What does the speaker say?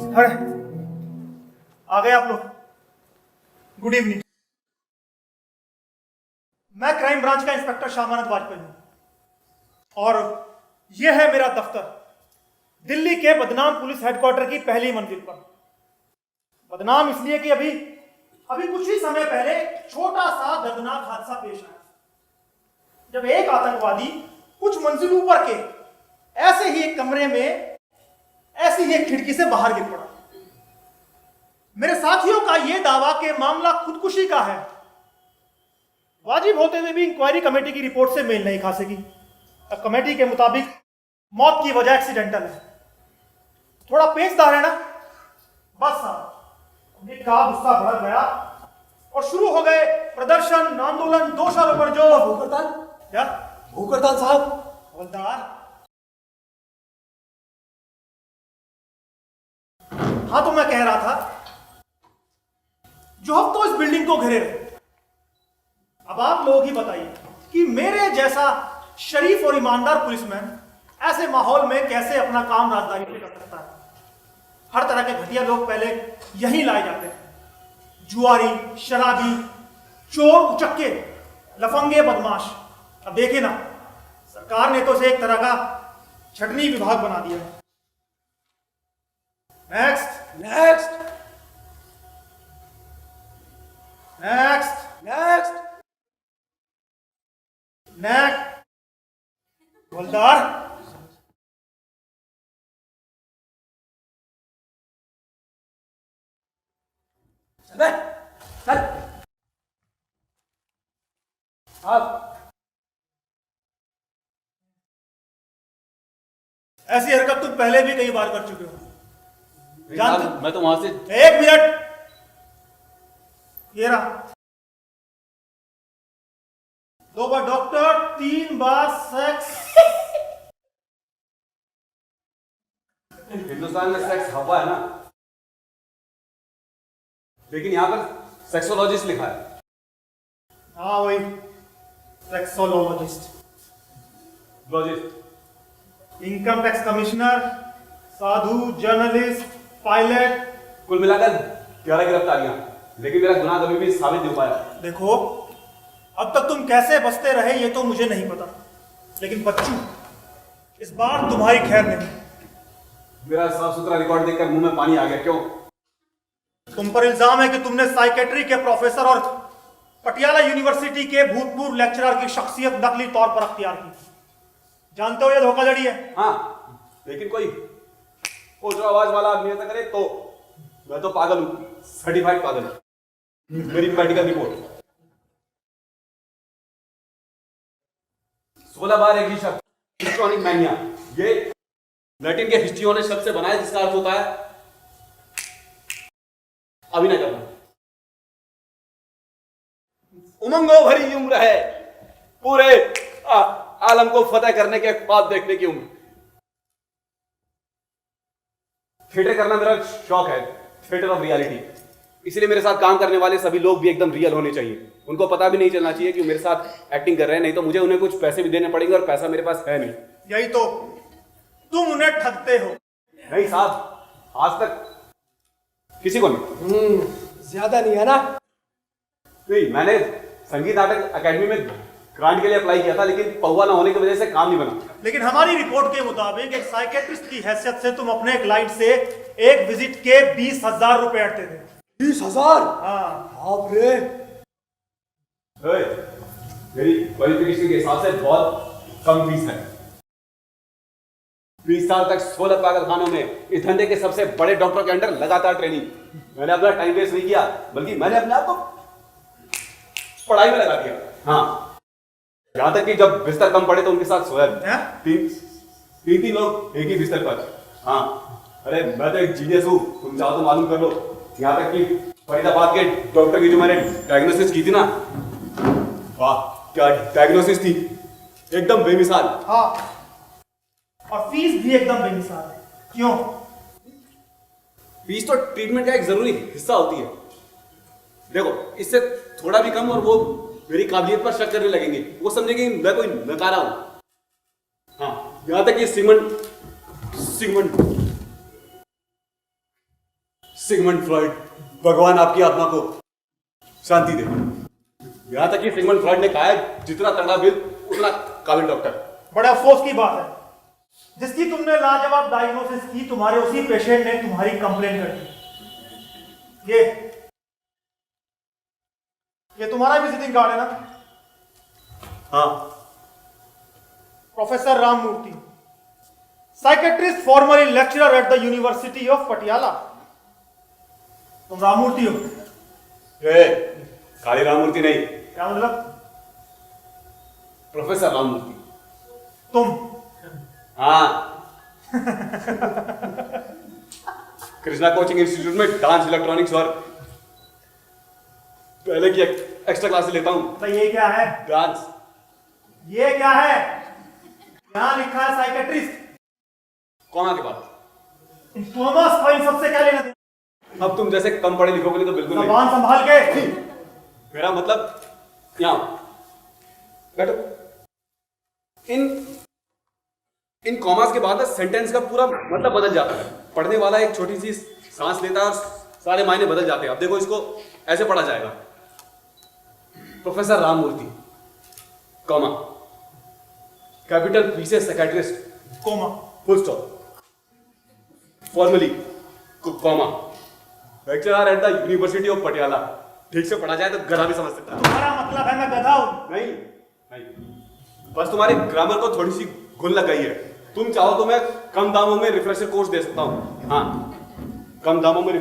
अरे आ गए आप लोग। Good evening. मैं क्राइम ब्रांच का इंस्पेक्टर शामानंद वाजपेयी हूं और यह है मेरा दफ्तर, दिल्ली के बदनाम पुलिस हेडक्वार्टर की पहली मंजिल पर। बदनाम इसलिए कि अभी कुछ ही समय पहले छोटा सा दर्दनाक हादसा पेश आया, जब एक आतंकवादी कुछ मंजिल ऊपर के ऐसे ही एक कमरे में ऐसी ही एक खिड़की से बाहर गिर पड़ा। मेरे साथियों का यह दावा कि मामला खुदकुशी का है वाजिब होते हुए भी इंक्वायरी कमेटी की रिपोर्ट से मेल नहीं खा सकी। कमेटी के मुताबिक मौत की वजह एक्सीडेंटल है। थोड़ा पेचदार है ना? बस साहब, का गुस्सा भड़क गया और शुरू हो गए प्रदर्शन, आंदोलन, दोषारोपण। जो भूख हड़ताल? क्या भूख हड़ताल साहब? हवलदार, हाँ तो मैं कह रहा था, जो हम तो इस बिल्डिंग को घेरे रहे। अब आप लोग ही बताइए कि मेरे जैसा शरीफ और ईमानदार पुलिसमैन ऐसे माहौल में कैसे अपना काम राजदारी से कर सकता है। हर तरह के घटिया लोग पहले यहीं लाए जाते हैं, जुआरी, शराबी, चोर, उचक्के, लफंगे, बदमाश। अब देखिए ना, सरकार ने तो इसे एक तरह का छटनी विभाग बना दिया है। Next next next next. Next. हवलदार, चल चल। आप ऐसी हरकत तुम पहले भी कई बार कर चुके हो, जानते हो? मैं तो वहां से एक मिनट, ये रहा। 2 बार डॉक्टर, 3 बार सेक्स। हिंदुस्तान में सेक्स हवा है ना, लेकिन यहां पर सेक्सोलॉजिस्ट लिखा है। हाँ वही, सेक्सोलॉजिस्ट। लॉजिस्ट, इनकम टैक्स कमिश्नर, साधु, जर्नलिस्ट, पायलट। कुल मिलाकर 11 गिरफ्तारियां, लेकिन मेरा गुनाह कभी भी साबित नहीं हो पाया। देखो, अब तक तुम कैसे बचते रहे ये तो मुझे नहीं पता, लेकिन बच्चू, इस बार तुम्हारी खैर नहीं। मेरा साफ सुथरा रिकॉर्ड देखकर मुंह में पानी आ गया। क्यों? तुम पर इल्जाम है कि तुमने साइकेट्री के प्रोफेसर और पटियाला यूनिवर्सिटी के भूतपूर्व लेक्चरर की शख्सियत नकली तौर पर अख्तियार की। जानते हो ये धोखाधड़ी है। हाँ, लेकिन कोई ओझा आवाज वाला आदमी ऐसा करे तो मैं तो पागल हूं, सर्टिफाइड पागल। मेरी मेडिकल रिपोर्ट 16 बार एक ही शब्द, हिस्टोनिक मैनिया, ये लैटिन के हिस्टियोनिक शब्द से बना है, जिसका अर्थ होता है अभिनय करना। उमंगों भरी उम्र है, पूरे आलम को फतेह करने के बाद देखने की उम्र। थिएटर करना मेरा शौक है, थिएटर ऑफ रियलिटी। इसलिए मेरे साथ काम करने वाले सभी लोग भी एकदम रियल होने चाहिए। उनको पता भी नहीं चलना चाहिए कि मेरे साथ एक्टिंग कर रहे हैं, नहीं तो मुझे उन्हें कुछ पैसे भी देने पड़ेंगे और पैसा मेरे पास है नहीं। यही तो, तुम उन्हें ठगते हो। नहीं साहब, आज तक किसी को नहीं। ज्यादा नहीं है ना? नहीं, मैंने संगीत नाटक अकेडमी में ग्रांट के लिए अप्लाई किया था, लेकिन पौवा ना होने की वजह से काम नहीं बना। लेकिन हमारी रिपोर्ट के मुताबिक एक साइकेट्रिस्ट की हैसियत से तुम अपने क्लाइंट से एक विजिट के 20,000 रुपए अटते थे। 20,000? हाँ। बाप रे। मेरी क्वालिफिकेशन के हिसाब से बहुत कम फीस है। 20 साल तक 16 पागलखानों में इस धंधे के सबसे बड़े डॉक्टर के अंडर लगातार ट्रेनिंग। मैंने अपना टाइम वेस्ट नहीं किया, बल्कि मैंने अपने आप को पढ़ाई में लगा दिया। हाँ, यहां तक कि जब बिस्तर कम पड़े तो उनके साथ सोया। तीन लोग एक ही बिस्तर पर। हाँ, अरे मैं तो एक जीनियस हूं, तुम चाहो तो मालूम कर लो। यहां तक कि फरीदाबाद के डॉक्टर की जो मैंने डायग्नोसिस की थी ना, वाह क्या डायग्नोसिस थी, एकदम बेमिसाल। हाँ, और फीस भी एकदम बेमिसाल है। क्यों? फीस तो ट्रीटमेंट का एक जरूरी हिस्सा होती है। देखो, इससे थोड़ा भी कम और वो मेरी काबिलियत पर शक करने लगेंगे, वो समझेंगे मैं कोई नकारा हूं। हाँ, यहां तक कि सिगमंड सिगमंड फ्रॉइड, भगवान आपकी आत्मा को शांति दे। यहां तक कि सिगमंड फ्रॉइड ने कहा है जितना तगड़ा बिल उतना काबिल डॉक्टर। बड़े अफसोस की बात है, जिसकी तुमने लाजवाब डायग्नोसिस की, तुम्हारे उसी पेशेंट ने तुम्हारी कंप्लेंट कर दी। ये तुम्हारा विजिटिंग कार्ड है ना? हाँ। Professor Ramamurthy, psychiatrist, formerly lecturer at the university of Patiala. तुम राममूर्ति हो? खाली राममूर्ति नहीं, क्या मतलब? प्रोफेसर राममूर्ति। तुम? हाँ। कृष्णा कोचिंग इंस्टीट्यूट में डांस, इलेक्ट्रॉनिक्स और पहले की एक्स्ट्रा क्लासेस लेता हूं। तो ये क्या है? डांस। ये क्या है? यहां लिखा है साइकेट्रिस्ट। कौन के बाद? इन थॉमस को इन सबसे क्या लेना देना? अब तुम जैसे कम पढ़े लिखोगे नहीं तो बिल्कुल नहीं। जबान संभाल के। मेरा मतलब यहां बैठो। इन कॉमास के बाद सेंटेंस का पूरा मतलब बदल जाता है। पढ़ने वाला एक छोटी सी सांस लेता है और सारे मायने बदल जाते हैं। अब देखो, इसको ऐसे पढ़ा जाएगा, professor Ramamurthy, comma, capital P से psychiatrist, comma, full stop, formerly, comma, lecturer at the university of Patiala. ठीक से पढ़ा जाए तो गधा भी समझ सकता है। तुम्हारा मतलब है मैं गधा हूं? नहीं नहीं, बस तुम्हारे ग्रामर को थोड़ी सी घुन लग गई है। तुम चाहो तो मैं कम दामों में रिफ्रेशर कोर्स दे सकता हूँ। हाँ, कम दामों में